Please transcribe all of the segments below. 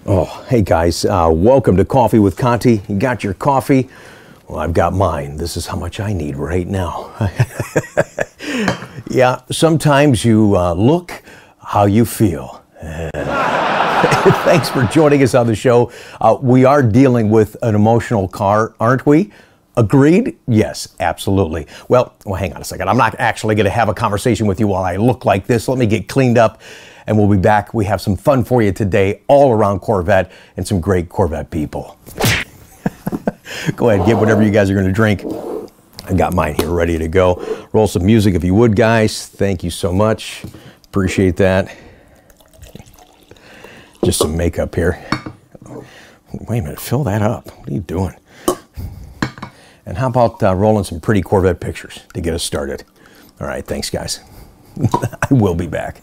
Oh, hey guys, welcome to Coffee with Conti. You got your coffee? Well, I've got mine. This is how much I need right now. Yeah, sometimes you look how you feel. Thanks for joining us on the show. We are dealing with an emotional car, aren't we? Agreed? Yes, absolutely. Well, hang on a second. I'm not actually going to have a conversation with you while I look like this. Let me get cleaned up and we'll be back. We have some fun for you today all around Corvette and some great Corvette people. Go ahead, get whatever you guys are going to drink. I got mine here ready to go. Roll some music if you would, guys. Thank you so much. Appreciate that. Just some makeup here. Wait a minute, fill that up. What are you doing? And how about rolling some pretty Corvette pictures to get us started? All right, thanks, guys. I will be back.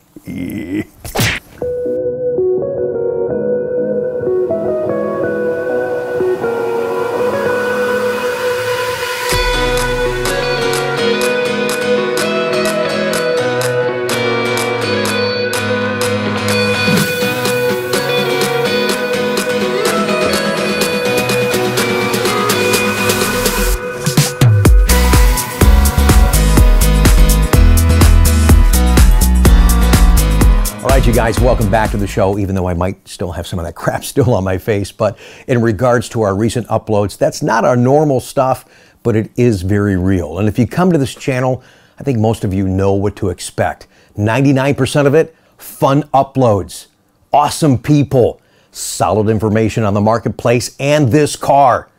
You guys, welcome back to the show, even though I might still have some of that crap still on my face. But in regards to our recent uploads, that's not our normal stuff, but it is very real. And if you come to this channel, I think most of you know what to expect. 99% of it, fun uploads, awesome people, solid information on the marketplace, and this car,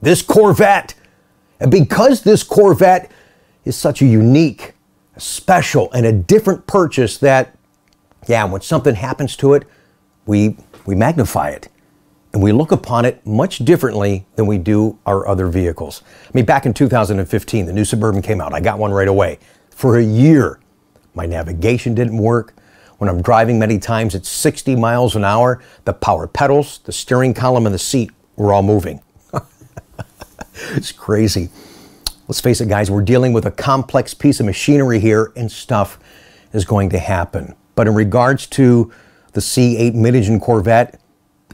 this Corvette. And because this Corvette is such a unique, a special, and a different purchase that, yeah, when something happens to it, we magnify it. And we look upon it much differently than we do our other vehicles. I mean, back in 2015, the new Suburban came out. I got one right away. For a year, my navigation didn't work. When I'm driving many times at 60 miles an hour, the power pedals, the steering column, and the seat were all moving. It's crazy. Let's face it, guys, we're dealing with a complex piece of machinery here, and stuff is going to happen. But in regards to the C8 mid-engine Corvette,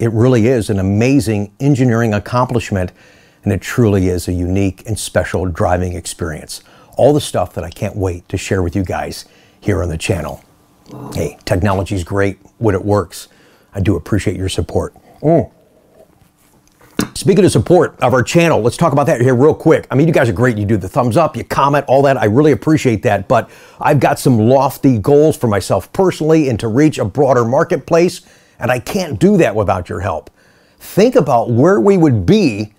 it really is an amazing engineering accomplishment, and it truly is a unique and special driving experience. All the stuff that I can't wait to share with you guys here on the channel. Hey, technology's great when it works. I do appreciate your support. Speaking of support of our channel, let's talk about that here real quick. I mean, you guys are great. You do the thumbs up, you comment, all that. I really appreciate that. But I've got some lofty goals for myself personally and to reach a broader marketplace. And I can't do that without your help. Think about where we would be,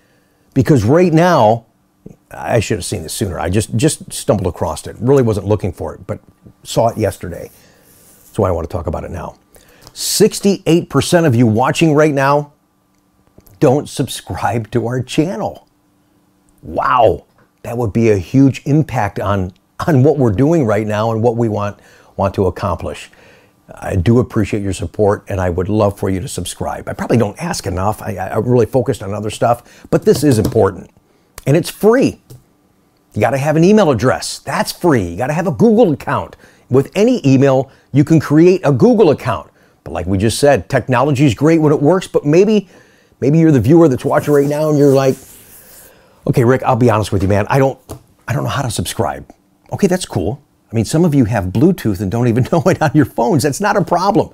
because right now, I should have seen this sooner. I just stumbled across it. Really wasn't looking for it, but saw it yesterday. That's why I want to talk about it now. 68% of you watching right now don't subscribe to our channel. Wow, that would be a huge impact on what we're doing right now and what we want to accomplish. I do appreciate your support, and I would love for you to subscribe. I probably don't ask enough. I really focused on other stuff, but this is important, and it's free. You got to have an email address. That's free. You got to have a Google account. With any email, you can create a Google account. But like we just said, technology is great when it works, but maybe you're the viewer that's watching right now and you're like, okay, Rick, I'll be honest with you, man. I don't know how to subscribe. Okay, that's cool. I mean, some of you have Bluetooth and don't even know it on your phones. That's not a problem.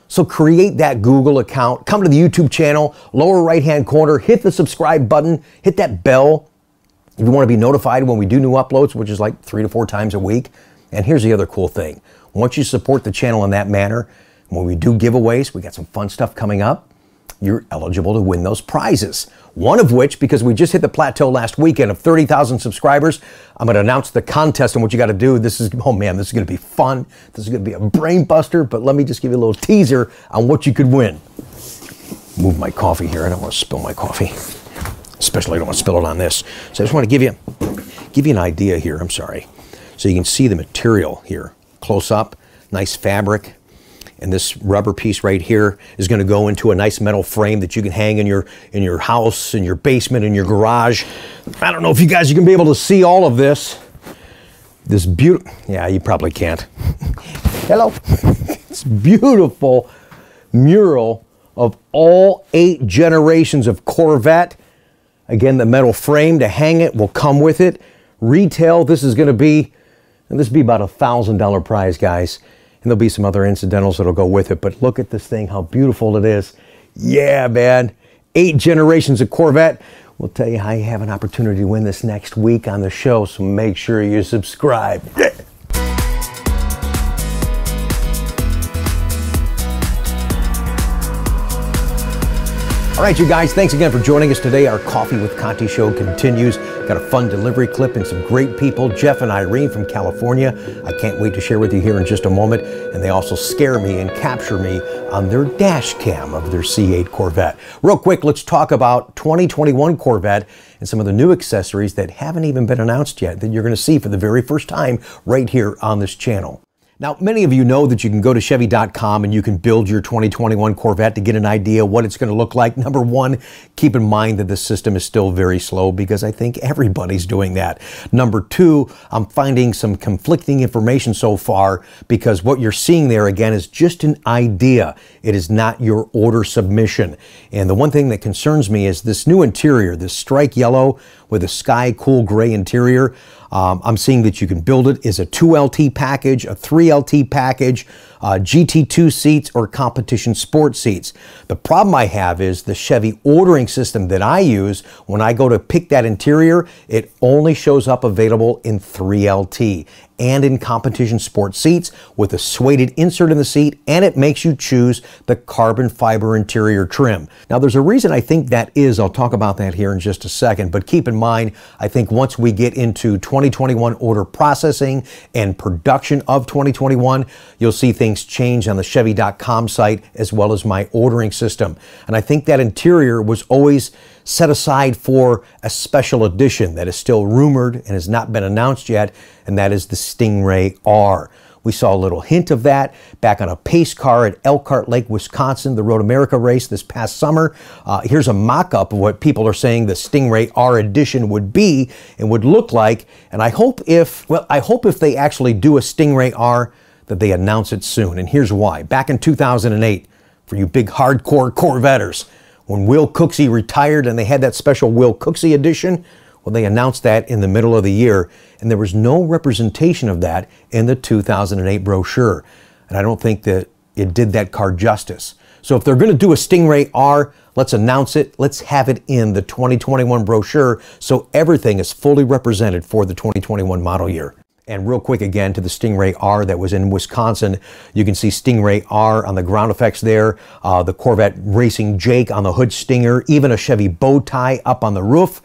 So create that Google account, come to the YouTube channel, lower right-hand corner, hit the subscribe button, hit that bell if you want to be notified when we do new uploads, which is like 3 to 4 times a week. And here's the other cool thing. Once you support the channel in that manner, when we do giveaways, we got some fun stuff coming up, you're eligible to win those prizes. One of which, because we just hit the plateau last weekend of 30,000 subscribers, I'm going to announce the contest and what you got to do. This is, oh man, this is going to be fun. This is going to be a brain buster, but let me just give you a little teaser on what you could win. Move my coffee here. I don't want to spill my coffee. Especially I don't want to spill it on this. So I just want to give you an idea here. I'm sorry. So you can see the material here close up, nice fabric. And this rubber piece right here is going to go into a nice metal frame that you can hang in your house, in your basement, in your garage. I don't know if you guys are going to be able to see all of this. This beautiful, yeah, you probably can't. Hello. It's beautiful mural of all 8 generations of Corvette. Again, the metal frame to hang it will come with it. Retail, this is going to be, and this will be about a $1,000 prize, guys. And there'll be some other incidentals that'll go with it. But look at this thing, how beautiful it is. Yeah, man. 8 generations of Corvette. We'll tell you how you have an opportunity to win this next week on the show, so make sure you subscribe. All right, you guys, thanks again for joining us today. Our Coffee with Conti show continues. Got a fun delivery clip and some great people, Jeff and Irene from California. I can't wait to share with you here in just a moment. And they also scare me and capture me on their dash cam of their C8 Corvette. Real quick, let's talk about 2021 Corvette and some of the new accessories that haven't even been announced yet that you're going to see for the very first time right here on this channel. Now, many of you know that you can go to Chevy.com and you can build your 2021 Corvette to get an idea what it's going to look like. Number one, keep in mind that the system is still very slow because I think everybody's doing that. Number two, I'm finding some conflicting information so far because what you're seeing there, again, is just an idea. It is not your order submission. And the one thing that concerns me is this new interior, this strike yellow with a sky cool gray interior. I'm seeing that you can build it as a 2LT package, a 3LT package, GT2 seats, or competition sport seats. The problem I have is the Chevy ordering system that I use. When I go to pick that interior, it only shows up available in 3LT and in competition sport seats with a suede insert in the seat, and it makes you choose the carbon fiber interior trim. Now, there's a reason I think that is. I'll talk about that here in just a second, but keep in mind, I think once we get into 2021 order processing and production of 2021, you'll see things change on the Chevy.com site as well as my ordering system. And I think that interior was always set aside for a special edition that is still rumored and has not been announced yet, and that is the Stingray R. We saw a little hint of that back on a pace car at Elkhart Lake, Wisconsin, the Road America race this past summer. Here's a mock-up of what people are saying the Stingray R edition would be and would look like. And I hope if they actually do a Stingray R, that they announce it soon. And here's why. Back in 2008, for you big hardcore Corvetters, when Will Cooksey retired and they had that special Will Cooksey edition, well, they announced that in the middle of the year, and there was no representation of that in the 2008 brochure. And I don't think that it did that car justice. So if they're going to do a Stingray R, let's announce it. Let's have it in the 2021 brochure so everything is fully represented for the 2021 model year. And real quick again to the Stingray R that was in Wisconsin. You can see Stingray R on the ground effects there, the Corvette Racing Jake on the hood stinger, even a Chevy bow tie up on the roof.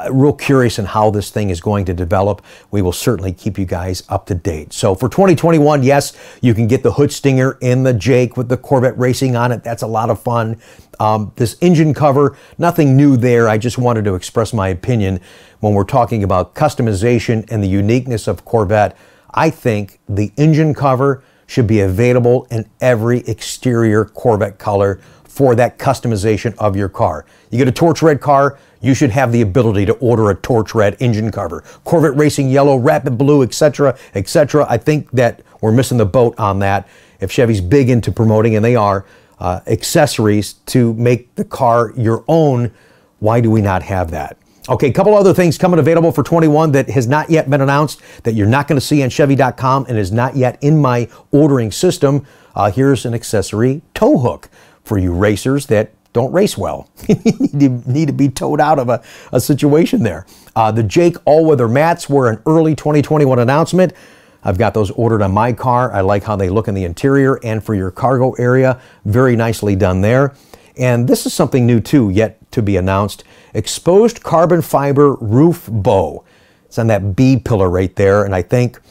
Real curious in how this thing is going to develop. We will certainly keep you guys up to date. So for 2021, yes, you can get the hood stinger in the Jake with the Corvette Racing on it. That's a lot of fun. This engine cover, nothing new there. I just wanted to express my opinion when we're talking about customization and the uniqueness of Corvette. I think the engine cover should be available in every exterior Corvette color for that customization of your car. You get a torch red car, you should have the ability to order a torch red engine cover. Corvette Racing Yellow, Rapid Blue, etc., etc. I think that we're missing the boat on that. If Chevy's big into promoting, and they are, accessories to make the car your own, why do we not have that? Okay, a couple other things coming available for 21 that has not yet been announced, that you're not going to see on Chevy.com and is not yet in my ordering system. Here's an accessory tow hook for you racers that don't race well. You need to be towed out of a situation there. The Jake all-weather mats were an early 2021 announcement. I've got those ordered on my car. I like how they look in the interior and for your cargo area. Very nicely done there. And this is something new too, yet to be announced. Exposed carbon fiber roof bow. It's on that B pillar right there. And I think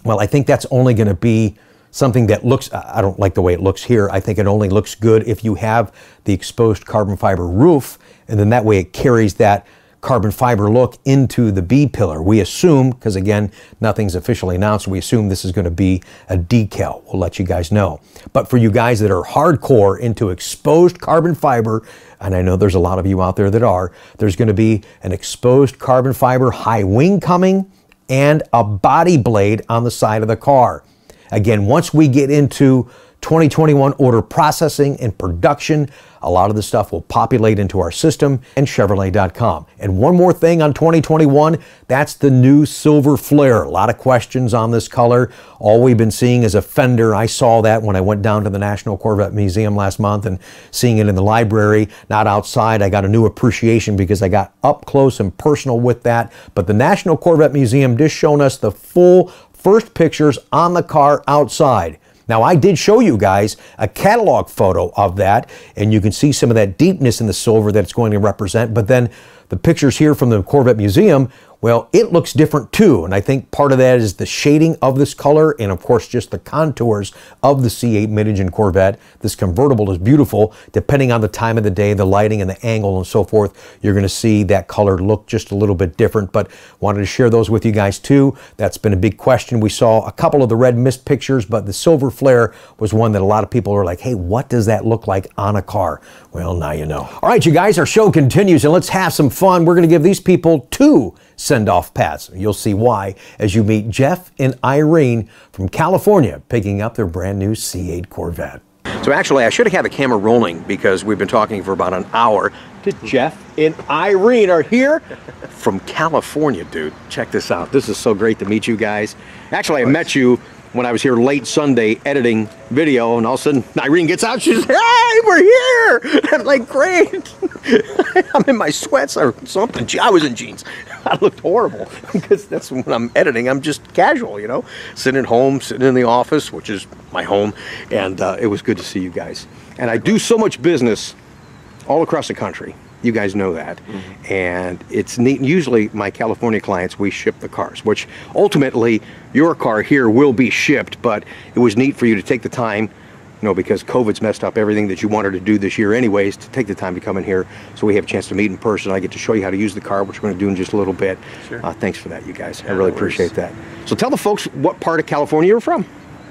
that's only going to be something that looks, I don't like the way it looks here. I think it only looks good if you have the exposed carbon fiber roof, and then that way it carries that carbon fiber look into the B pillar. We assume, because again, nothing's officially announced, we assume this is going to be a decal. We'll let you guys know. But for you guys that are hardcore into exposed carbon fiber, and I know there's a lot of you out there that are, there's going to be an exposed carbon fiber high wing coming and a body blade on the side of the car. Again, once we get into 2021 order processing and production. A lot of the stuff will populate into our system and Chevrolet.com. And one more thing on 2021, that's the new silver flare. A lot of questions on this color. All we've been seeing is a fender. I saw that when I went down to the National Corvette Museum last month and seeing it in the library, not outside. I got a new appreciation because I got up close and personal with that. But the National Corvette Museum just shown us the full first pictures on the car outside. Now, I did show you guys a catalog photo of that, and you can see some of that deepness in the silver that it's going to represent, but then the pictures here from the Corvette Museum, well, it looks different too, and I think part of that is the shading of this color and, of course, just the contours of the C8 mid-engine Corvette. This convertible is beautiful. Depending on the time of the day, the lighting and the angle and so forth, you're going to see that color look just a little bit different, but wanted to share those with you guys too. That's been a big question. We saw a couple of the red mist pictures, but the silver flare was one that a lot of people are like, hey, what does that look like on a car? Well, now you know. All right, you guys, our show continues, and let's have some fun. We're going to give these people 2 send-off pats. You'll see why as you meet Jeff and Irene from California picking up their brand new C8 Corvette. So actually, I should have had the camera rolling because we've been talking for about an hour. Jeff and Irene are here from California, dude. Check this out. This is so great to meet you guys. Actually, I met you when I was here late Sunday editing video, and all of a sudden Irene gets out, she's, hey, we're here! I'm like, great! I'm in my sweats or something. I was in jeans. I looked horrible because that's when I'm editing. I'm just casual, you know, sitting at home, sitting in the office, which is my home, and it was good to see you guys. And I do so much business all across the country. You guys know that. Mm-hmm. And it's neat. Usually my California clients, we ship the cars, which ultimately your car here will be shipped, but it was neat for you to take the time, you know, because COVID's messed up everything that you wanted to do this year anyways, to take the time to come in here so we have a chance to meet in person. I get to show you how to use the car, which we're going to do in just a little bit. Sure. Thanks for that, you guys. Yeah, I really appreciate that. So tell the folks what part of California you're from.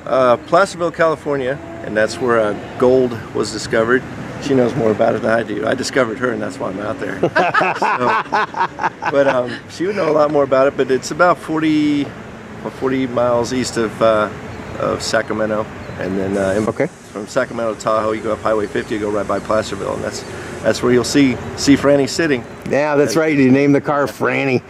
Placerville, California, and that's where gold was discovered. She knows more about it than I do. I discovered her, and that's why I'm out there. But she would know a lot more about it. But it's about 40 miles east of Sacramento, and then from Sacramento to Tahoe, you go up Highway 50, you go right by Placerville, and that's where you'll see Franny sitting. Yeah, that's right. You named the car Franny.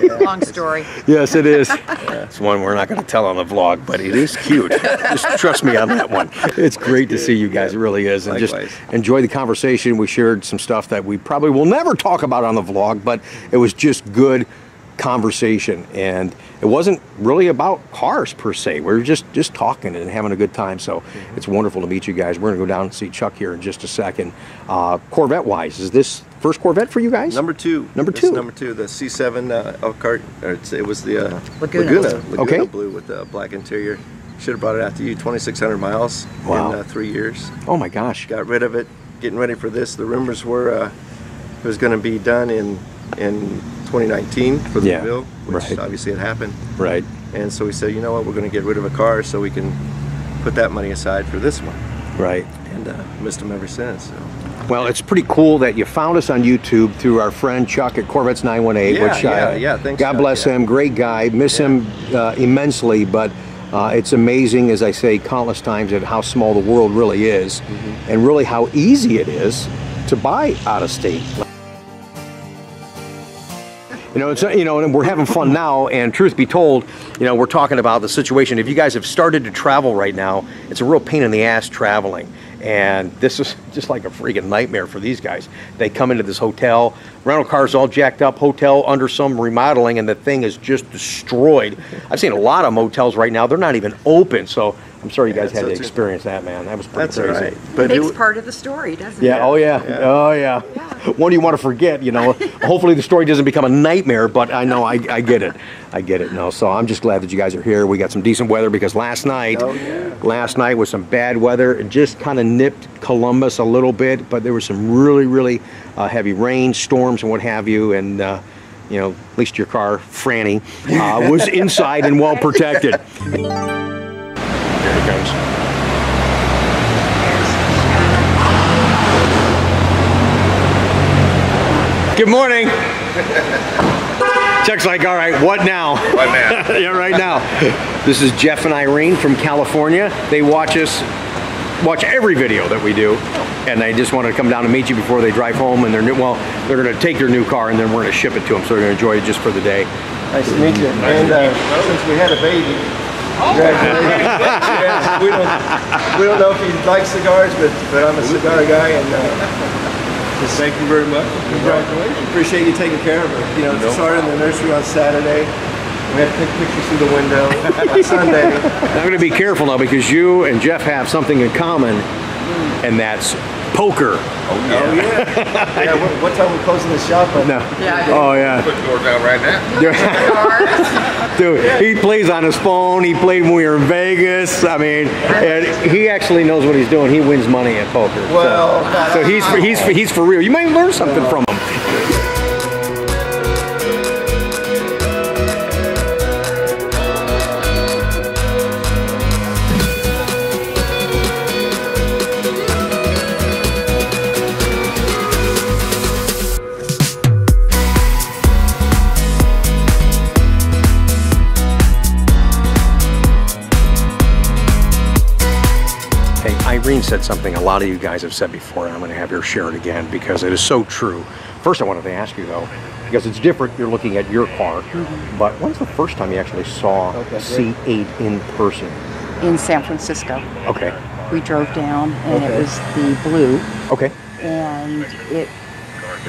Yeah. Long story. Yes, it is. Yeah, it's one we're not going to tell on the vlog, but it is cute. Just trust me on that one. It's great to see you guys. It really is. And likewise. Just enjoy the conversation. We shared some stuff that we probably will never talk about on the vlog, but it was just good conversation, and it wasn't really about cars per se. We were just talking and having a good time. So it's wonderful to meet you guys. We're gonna go down and see Chuck here in just a second. Corvette wise, is this first Corvette for you guys? Number two, the C7 Elkhart. It was the Laguna blue with the black interior. Should have brought it out to you. 2,600 miles in 3 years. Oh my gosh. Got rid of it, getting ready for this. The rumors were it was going to be done in 2019 for the reveal, which obviously had happened. Right. And so we said, you know what, we're going to get rid of a car so we can put that money aside for this one. Right. And missed them ever since. So. Well, it's pretty cool that you found us on YouTube through our friend Chuck at Corvettes 918. Thanks. God bless him, great guy. Miss him immensely, but it's amazing, as I say countless times, at how small the world really is, and really how easy it is to buy out of state. And we're having fun now, and truth be told, we're talking about the situation. If you guys have started to travel right now, it's a real pain in the ass traveling. And this is just like a freaking nightmare for these guys. They come into this hotel, rental cars all jacked up, hotel under some remodeling, and the thing is just destroyed. I've seen a lot of motels right now, they're not even open, so I'm sorry you guys had to experience that, man. That was pretty crazy. Right. But it makes part of the story, doesn't it? Yeah, oh yeah. What do you want to forget, Hopefully the story doesn't become a nightmare, but I know I get it. I get it. No, so I'm just glad that you guys are here. We got some decent weather because last night was some bad weather. It just kind of nipped Columbus a little bit, but there was some really heavy rain, storms, and what have you, and at least your car, Franny, was inside and well protected. Here it comes. Good morning. Chuck's like, all right, what now? What now? Yeah, right now. This is Jeff and Irene from California. They watch us watch every video that we do, and they just wanted to come down and meet you before they drive home. And they're going to take their new car, and then we're going to ship it to them, so they're going to enjoy it just for the day. Nice to meet you. And since we had a baby, congratulations. Yeah, we don't know if he likes cigars, but I'm a cigar guy, and just thank you very much. Congratulations. Appreciate you taking care of her. You know, it started in the nursery on Saturday. We had to take pictures through the window on Sunday. I'm going to be careful now, because you and Jeff have something in common, and that's poker. Oh yeah. Yeah, what time are we closing the shop? No. Yeah. Oh yeah. Put the door down right now. Dude, he plays on his phone. He played when we were in Vegas. I mean, and he actually knows what he's doing. He wins money at poker. Well, so he's for real. You might learn something from him. Irene said something a lot of you guys have said before, and I'm going to have her share it again because it is so true. First, I wanted to ask you though, because it's different, you're looking at your car, but when's the first time you actually saw a C8 in person? In San Francisco. Okay. We drove down, and it was the blue. Okay. And it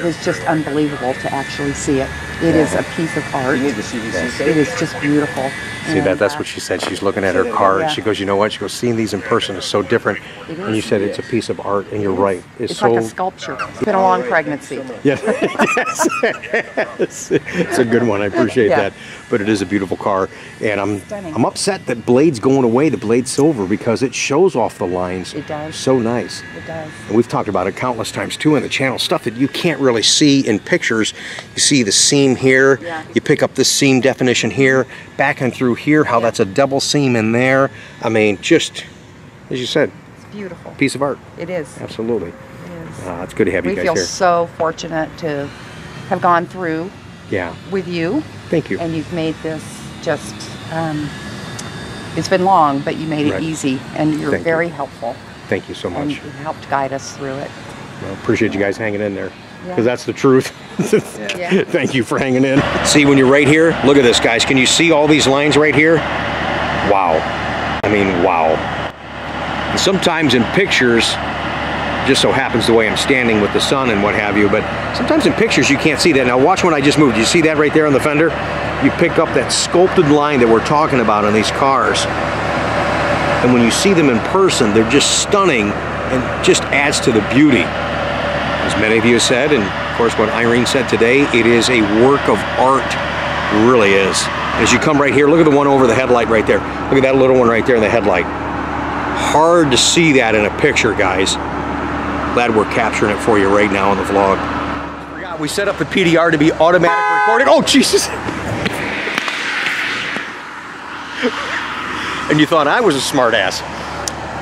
was just unbelievable to actually see it. It is a piece of art. You need to see these. It is just beautiful. See, that's what she said. She's looking at her car, and she goes, you know what? She goes, seeing these in person is so different. And you said it's a piece of art, and you're right. It's so, like a sculpture. It's been a long pregnancy. Yeah. Yes. It's a good one. I appreciate that. But it is a beautiful car, and I'm upset that Blade's going away, the Blade Silver, because it shows off the lines. It does. So nice. It does. And we've talked about it countless times too in the channel. Stuff that you can't really see in pictures. You see the seam here. Yeah. You pick up this seam definition here, back and through here, how that's a double seam in there. I mean, just as you said, it's beautiful. Piece of art. It is. Absolutely. It is. It's good to have you guys here. We feel so fortunate to have gone through with you. Thank you. And you've made this just, it's been long, but you made it easy, and you're very helpful. Thank you so much. And you helped guide us through it. Well, appreciate you guys hanging in there, because that's the truth. Yeah. Thank you for hanging in. See, when you're right here, look at this, guys. Can you see all these lines right here? Wow. I mean, wow. And sometimes in pictures, just so happens the way I'm standing with the sun and what have you, but sometimes in pictures you can't see that. Now watch when I just moved. You see that right there on the fender? You pick up that sculpted line that we're talking about on these cars. And when you see them in person, they're just stunning and just adds to the beauty. As many of you have said, and of course what Irene said today, it is a work of art. It really is. As you come right here, look at the one over the headlight right there. Look at that little one right there in the headlight. Hard to see that in a picture, guys. Glad we're capturing it for you right now in the vlog. I forgot, we set up the PDR to be automatic recording. Oh, Jesus! And you thought I was a smart ass.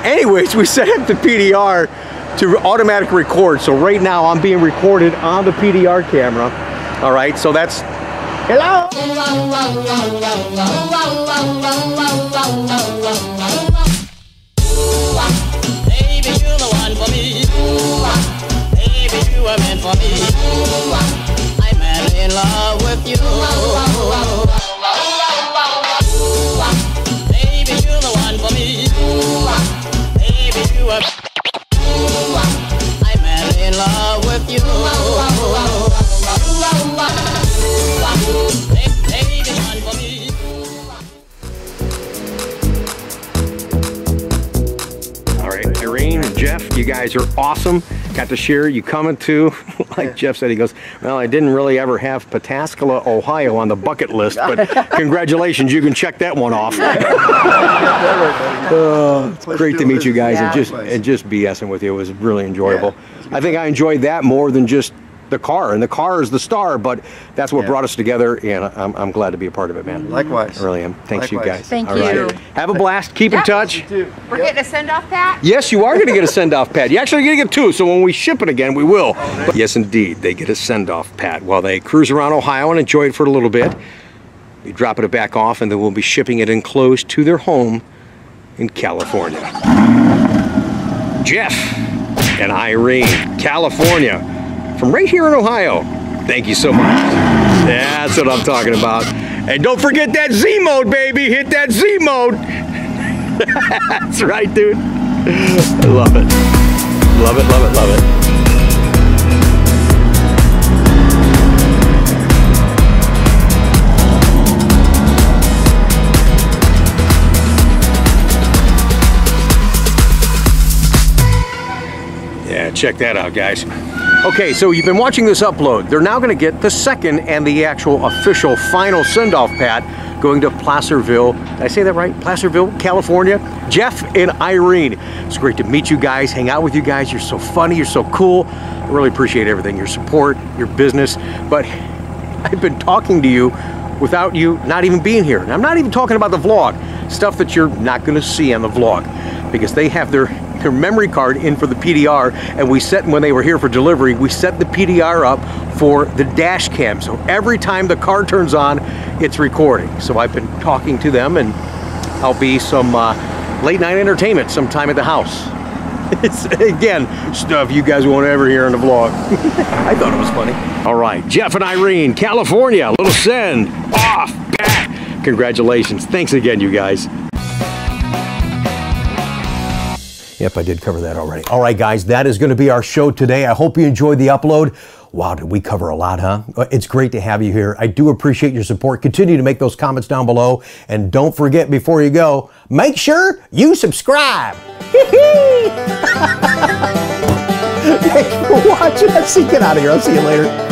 Anyways, we set up the PDR to automatic record. So right now I'm being recorded on the PDR camera. All right, so that's, hello. Baby, you're the one for me. Baby, you were meant for me. I'm madly in love with you. Baby, you're the one for me. Baby, you were. I'm madly in love with you. Baby, one for me. All right, Irene and Jeff, you guys are awesome. Got to share you coming too. Like Jeff said, he goes, well, I didn't really ever have Pataskala, Ohio on the bucket list, but congratulations, you can check that one off. It's great to meet you guys and just BSing with you. It was really enjoyable. I think I enjoyed that more than just the car, and the car is the star, but that's what brought us together, and I'm glad to be a part of it, man. Likewise. I really am. Thanks, you guys. Thank All you. right. Have a blast. Keep in touch. We're getting a send-off, Pat? Yes, you are going to get a send-off pad. You're actually going to get two, so when we ship it again, we will. But yes, indeed, they get a send-off pad while they cruise around Ohio and enjoy it for a little bit. We drop it back off, and then we'll be shipping it enclosed to their home in California. Jeff and Irene, California, from right here in Ohio. Thank you so much. That's what I'm talking about. And don't forget that Z mode, baby. Hit that Z mode. That's right, dude. I love it. Love it, love it, love it. Yeah, check that out, guys. Okay, so you've been watching this upload. They're now going to get the second and the actual official final send-off, Pat, going to Placerville. Did I say that right? Placerville, California. Jeff and Irene. It's great to meet you guys, hang out with you guys. You're so funny, you're so cool. I really appreciate everything, your support, your business. But I've been talking to you without you not even being here. And I'm not even talking about the vlog, stuff that you're not going to see on the vlog, because they have their memory card in for the PDR, and we set, when they were here for delivery, we set the PDR up for the dash cam. So every time the car turns on, it's recording. So I've been talking to them, and I'll be some late night entertainment sometime at the house. It's, again, stuff you guys won't ever hear in the vlog. I thought it was funny. All right, Jeff and Irene, California, a little send off, Pat. Congratulations. Thanks again, you guys. Yep, I did cover that already. All right, guys, that is going to be our show today. I hope you enjoyed the upload. Wow, did we cover a lot, huh? It's great to have you here. I do appreciate your support. Continue to make those comments down below. And don't forget, before you go, make sure you subscribe. Thanks for watching. Get out of here. I'll see you later.